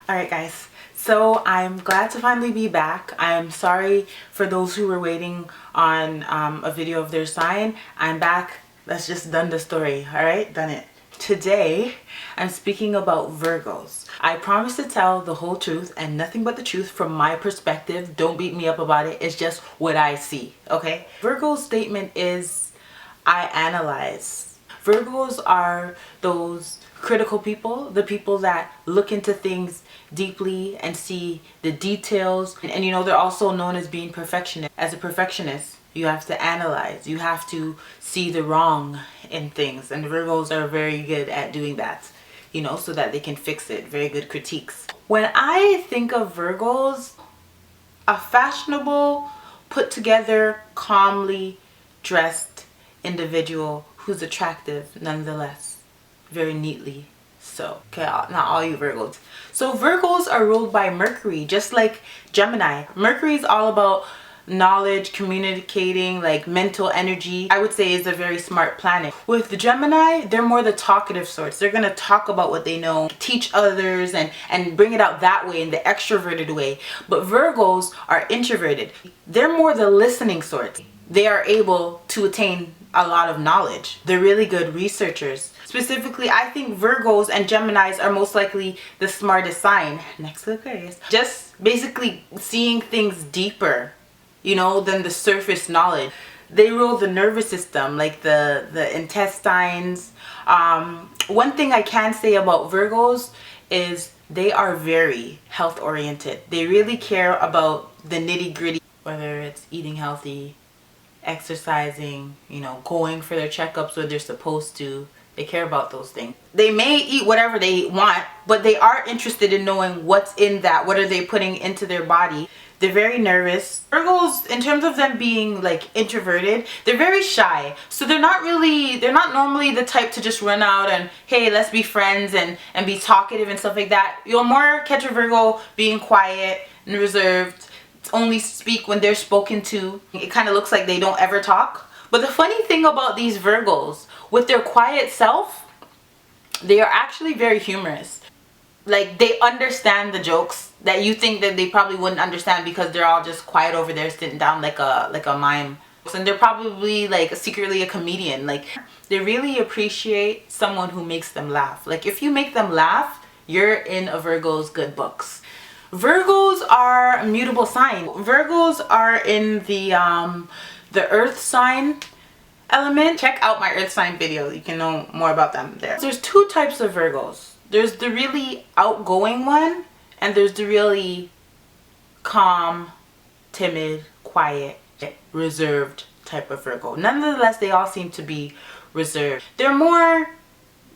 Alright guys, so I'm glad to finally be back. I'm sorry for those who were waiting on a video of their sign. I'm back. Let's just done the story. Alright, done it. Today, I'm speaking about Virgos. I promise to tell the whole truth and nothing but the truth from my perspective. Don't beat me up about it. It's just what I see, okay? Virgo's statement is, I analyze. Virgos are those critical people, the people that look into things deeply and see the details. And you know, they're also known as being perfectionist. As a perfectionist, you have to analyze. You have to see the wrong in things. And Virgos are very good at doing that, you know, so that they can fix it. Very good critiques. When I think of Virgos, a fashionable, put together, calmly dressed individual who's attractive nonetheless. Very neatly so. Okay, not all you Virgos. So Virgos are ruled by Mercury, just like Gemini. Mercury is all about knowledge, communicating, like mental energy. I would say is a very smart planet. With the Gemini, they're more the talkative sorts. They're gonna talk about what they know, teach others, and bring it out that way, in the extroverted way. But Virgos are introverted. They're more the listening sort. They are able to attain a lot of knowledge. They're really good researchers. Specifically, I think Virgos and Geminis are most likely the smartest sign, next to Aquarius. Just basically seeing things deeper, you know, than the surface knowledge. They rule the nervous system, like the intestines. One thing I can say about Virgos is they are very health oriented. They really care about the nitty gritty, whether it's eating healthy, exercising, you know, going for their checkups where they're supposed to. They care about those things. They may eat whatever they want, but they are interested in knowing what's in that. What are they putting into their body? They're very nervous. Virgos, in terms of them being like introverted, they're very shy. So they're not normally the type to just run out and, hey, let's be friends and be talkative and stuff like that. You'll more catch a Virgo being quiet and reserved, only speak when they're spoken to. It kind of looks like they don't ever talk. But the funny thing about these Virgos, with their quiet self, they are actually very humorous. Like, they understand the jokes that you think that they probably wouldn't understand because they're all just quiet over there sitting down like a mime. And they're probably like secretly a comedian. Like, they really appreciate someone who makes them laugh. Like, if you make them laugh, you're in a Virgo's good books. Virgos are a mutable sign. Virgos are in the earth sign element. Check out my earth sign video. You can know more about them there. There's two types of Virgos. There's the really outgoing one, and there's the really calm, timid, quiet, reserved type of Virgo. Nonetheless, they all seem to be reserved. They're more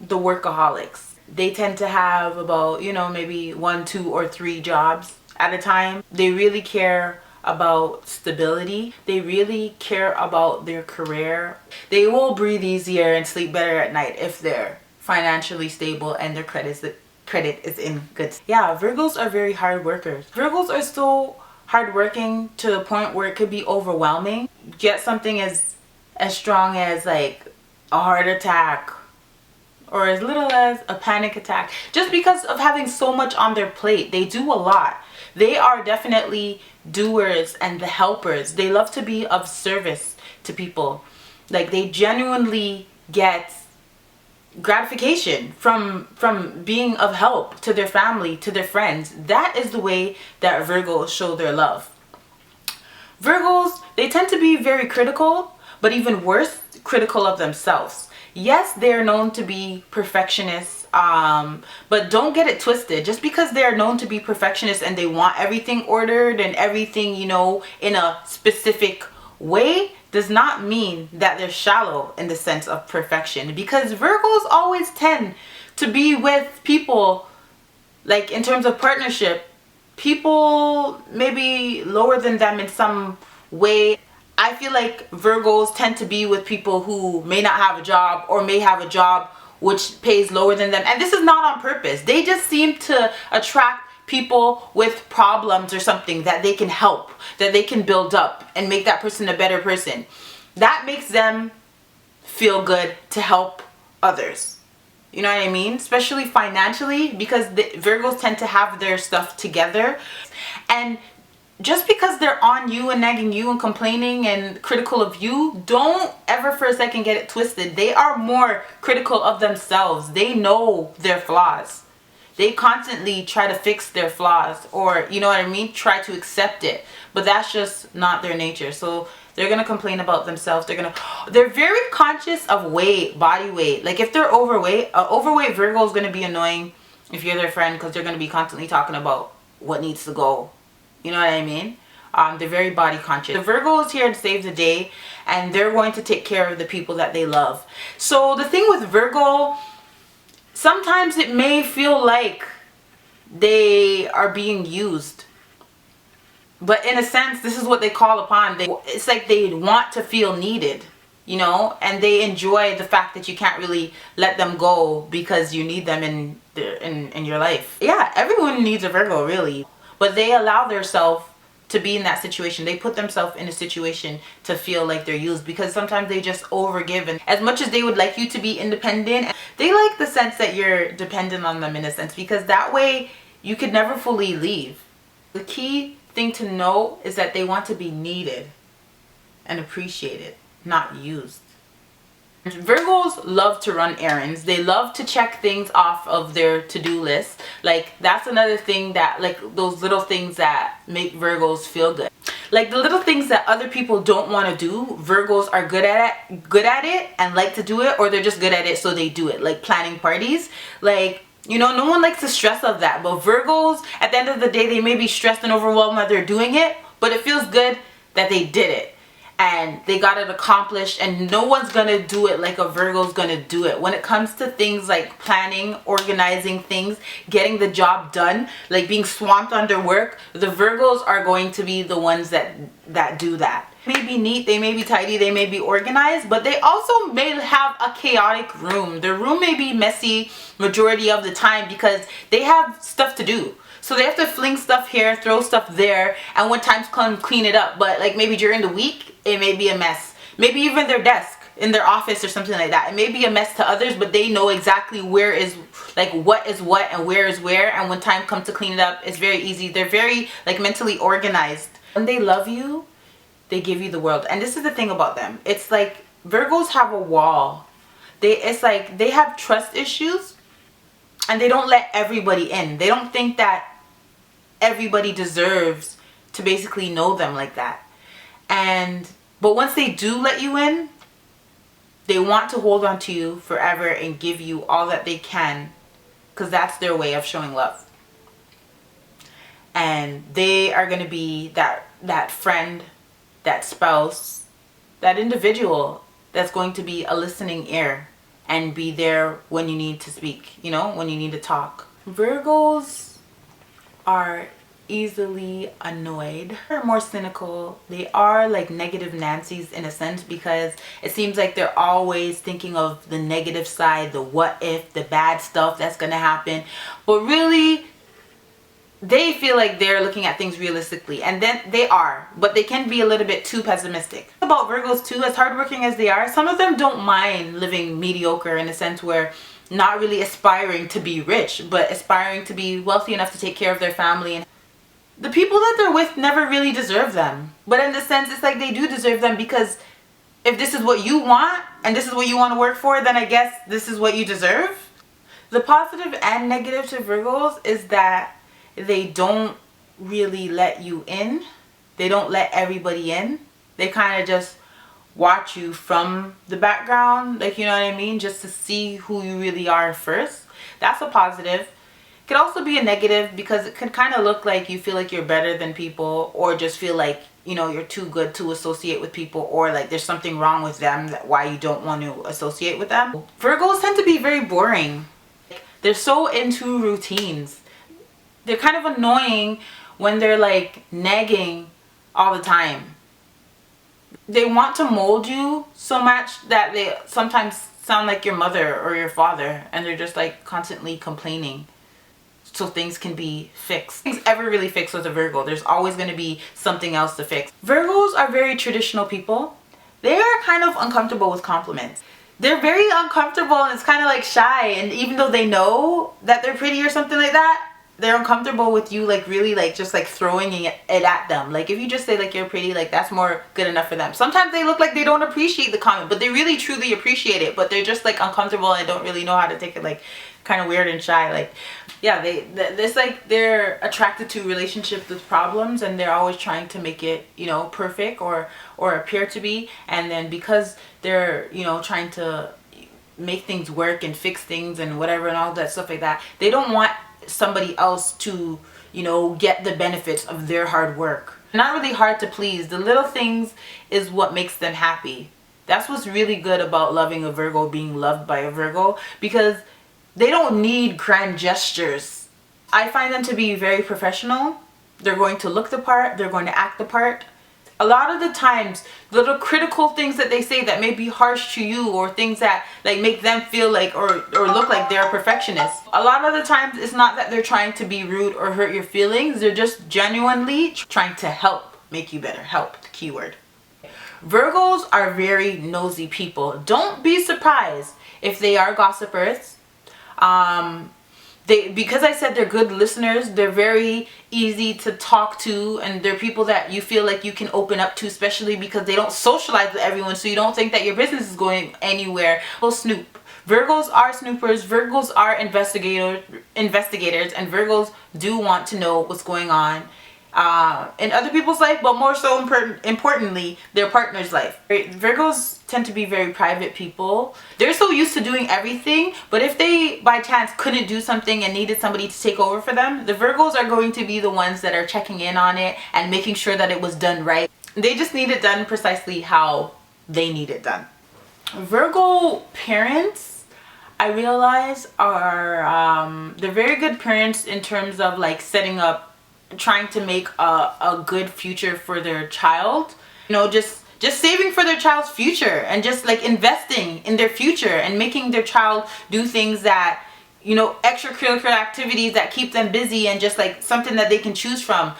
the workaholics. They tend to have about, you know, maybe 1, 2, or 3 jobs at a time. They really care about stability. They really care about their career. They will breathe easier and sleep better at night if they're financially stable and their credit is in good. Yeah, Virgos are very hard workers. Virgos are so hardworking to the point where it could be overwhelming. Get something as strong as like a heart attack, or as little as a panic attack, just because of having so much on their plate. They do a lot. They are definitely doers and the helpers. They love to be of service to people. Like, they genuinely get gratification from being of help to their family, to their friends. That is the way that Virgos show their love. Virgos, they tend to be very critical, but even worse, critical of themselves. Yes, they're known to be perfectionists, but don't get it twisted. Just because they're known to be perfectionists and they want everything ordered and everything, you know, in a specific way, does not mean that they're shallow in the sense of perfection. Because Virgos always tend to be with people, like in terms of partnership, people maybe lower than them in some way. I feel like Virgos tend to be with people who may not have a job, or may have a job which pays lower than them. And this is not on purpose. They just seem to attract people with problems or something that they can help, that they can build up and make that person a better person. That makes them feel good to help others. You know what I mean? Especially financially, because the Virgos tend to have their stuff together. And just because they're on you and nagging you and complaining and critical of you, don't ever for a second get it twisted. They are more critical of themselves. They know their flaws. They constantly try to fix their flaws, or, you know what I mean, try to accept it. But that's just not their nature. So they're gonna complain about themselves. They're very conscious of weight, body weight. Like if they're overweight, overweight Virgo is gonna be annoying if you're their friend, because they're gonna be constantly talking about what needs to go. You know what I mean? They're very body conscious. The Virgo is here to save the day, and they're going to take care of the people that they love. So the thing with Virgo, sometimes it may feel like they are being used. But in a sense, this is what they call upon. It's like they want to feel needed, you know, and they enjoy the fact that you can't really let them go because you need them in your life. Yeah, everyone needs a Virgo, really. But they allow themselves to be in that situation. They put themselves in a situation to feel like they're used, because sometimes they just overgive. And as much as they would like you to be independent, they like the sense that you're dependent on them in a sense, because that way you could never fully leave. The key thing to know is that they want to be needed and appreciated, not used. Virgos love to run errands. They love to check things off of their to-do list. Like that's another thing, that like those little things that make Virgos feel good. Like the little things that other people don't want to do, Virgos are good at it and like to do it, or they're just good at it so they do it. Like planning parties. Like, you know, no one likes the stress of that, but Virgos, at the end of the day, they may be stressed and overwhelmed that they're doing it, but it feels good that they did it and they got it accomplished. And no one's gonna do it like a Virgo's gonna do it. When it comes to things like planning, organizing things, getting the job done, like being swamped under work, the Virgos are going to be the ones that do that. They may be neat, they may be tidy, they may be organized, but they also may have a chaotic room. Their room may be messy majority of the time because they have stuff to do. So they have to fling stuff here, throw stuff there, and when times come, clean it up. But like maybe during the week, it may be a mess. Maybe even their desk in their office or something like that. It may be a mess to others, but they know exactly where is, like what is what and where is where. And when time comes to clean it up, it's very easy. They're very like mentally organized. When they love you, they give you the world. And this is the thing about them. It's like Virgos have a wall. It's like they have trust issues, and they don't let everybody in. They don't think that everybody deserves to basically know them like that. But once they do let you in, they want to hold on to you forever and give you all that they can, because that's their way of showing love. And they are going to be that friend, that spouse, that individual that's going to be a listening ear and be there when you need to speak, you know, when you need to talk. Virgos are easily annoyed. They're more cynical. They are like negative Nancy's in a sense, because it seems like they're always thinking of the negative side, the what if, the bad stuff that's gonna happen. But really, they feel like they're looking at things realistically, and then they are, but they can be a little bit too pessimistic. About Virgos too, as hardworking as they are, some of them don't mind living mediocre in a sense where not really aspiring to be rich, but aspiring to be wealthy enough to take care of their family. And the people that they're with never really deserve them. But in the sense, it's like they do deserve them, because if this is what you want and this is what you want to work for, then I guess this is what you deserve. The positive and negative to Virgos is that they don't really let you in. They don't let everybody in. They kind of just watch you from the background, like, you know what I mean, just to see who you really are first. That's a positive. Could also be a negative, because it could kind of look like you feel like you're better than people, or just feel like, you know, you're too good to associate with people, or like there's something wrong with them, that why you don't want to associate with them. Virgos tend to be very boring. They're so into routines. They're kind of annoying when they're like nagging all the time. They want to mold you so much that they sometimes sound like your mother or your father, and they're just like constantly complaining so things can be fixed. Things ever really fix with a Virgo. There's always going to be something else to fix. Virgos are very traditional people. They are kind of uncomfortable with compliments. they're very uncomfortable, and it's kind of like shy, and even though they know that they're pretty or something like that, they're uncomfortable with you like really like just like throwing it at them. Like if you just say like you're pretty, like that's more good enough for them. Sometimes they look like they don't appreciate the comment, but they really truly appreciate it, but they're just like uncomfortable and don't really know how to take it, like kind of weird and shy. Like yeah, this like they're attracted to relationships with problems, and they're always trying to make it, you know, perfect or appear to be. And then because they're, you know, trying to make things work and fix things and whatever and all that stuff like that, they don't want somebody else to, you know, get the benefits of their hard work. Not really hard to please. The little things is what makes them happy. That's what's really good about loving a Virgo, being loved by a Virgo, because they don't need grand gestures. I find them to be very professional. They're going to look the part, they're going to act the part. A lot of the times, little critical things that they say that may be harsh to you, or things that like make them feel like or look like they're perfectionists. A lot of the times, it's not that they're trying to be rude or hurt your feelings. They're just genuinely trying to help make you better. Help, the key word. Virgos are very nosy people. Don't be surprised if they are gossipers. Because I said they're good listeners, they're very easy to talk to, and they're people that you feel like you can open up to, especially because they don't socialize with everyone, so you don't think that your business is going anywhere. They'll snoop. Virgos are snoopers, Virgos are investigators, and Virgos do want to know what's going on in other people's life, but more so importantly, their partner's life. Virgos tend to be very private people. They're so used to doing everything, but if they by chance couldn't do something and needed somebody to take over for them, the Virgos are going to be the ones that are checking in on it and making sure that it was done right. They just need it done precisely how they need it done. Virgo parents, I realize, are they're very good parents in terms of like setting up, trying to make a good future for their child. You know, just saving for their child's future, and just like investing in their future and making their child do things that, you know, extracurricular activities that keep them busy, and just like something that they can choose from.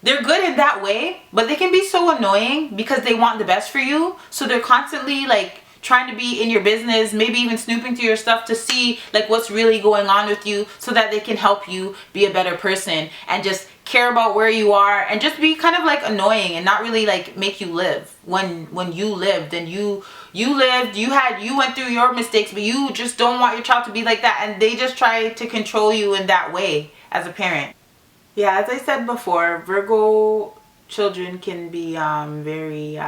They're good in that way, but they can be so annoying because they want the best for you. So they're constantly like trying to be in your business, maybe even snooping through your stuff to see like what's really going on with you, so that they can help you be a better person and just care about where you are, and just be kind of like annoying and not really like make you live. When you lived, and you lived, you went through your mistakes, but you just don't want your child to be like that, and they just try to control you in that way as a parent. Yeah, as I said before, Virgo children can be very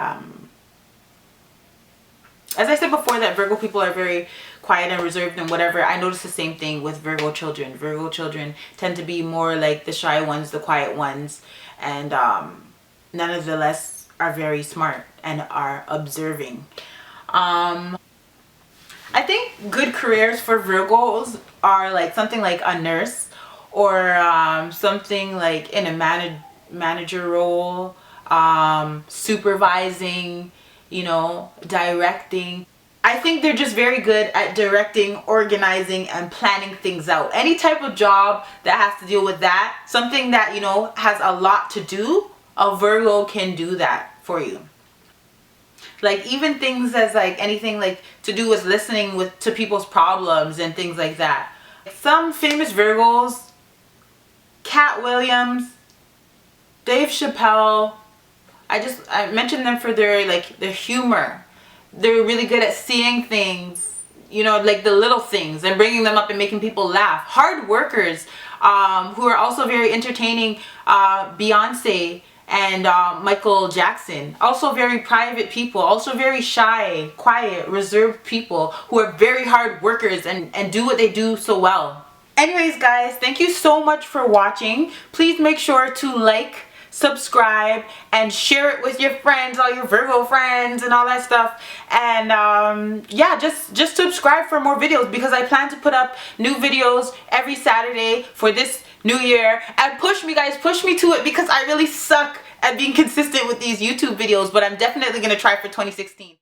as I said before, that Virgo people are very quiet and reserved and whatever. I noticed the same thing with Virgo children. Virgo children tend to be more like the shy ones, the quiet ones, and nonetheless are very smart and are observing. I think good careers for Virgos are like something like a nurse, or something like in a manager role, supervising, you know, directing. I think they're just very good at directing, organizing, and planning things out. Any type of job that has to deal with that, something that, you know, has a lot to do, a Virgo can do that for you. Like even things as like anything like to do with listening to people's problems and things like that. Some famous Virgos: Cat Williams, Dave Chappelle. I mentioned them for their humor. They're really good at seeing things, you know, like the little things, and bringing them up and making people laugh. Hard workers, who are also very entertaining. Beyonce and Michael Jackson. Also very private people. Also very shy, quiet, reserved people who are very hard workers and do what they do so well. Anyways, guys, thank you so much for watching. Please make sure to like, subscribe, and share it with your friends, all your Virgo friends and all that stuff. And yeah, just subscribe for more videos, because I plan to put up new videos every Saturday for this new year. And push me, guys, push me to it, because I really suck at being consistent with these YouTube videos, but I'm definitely gonna try for 2016.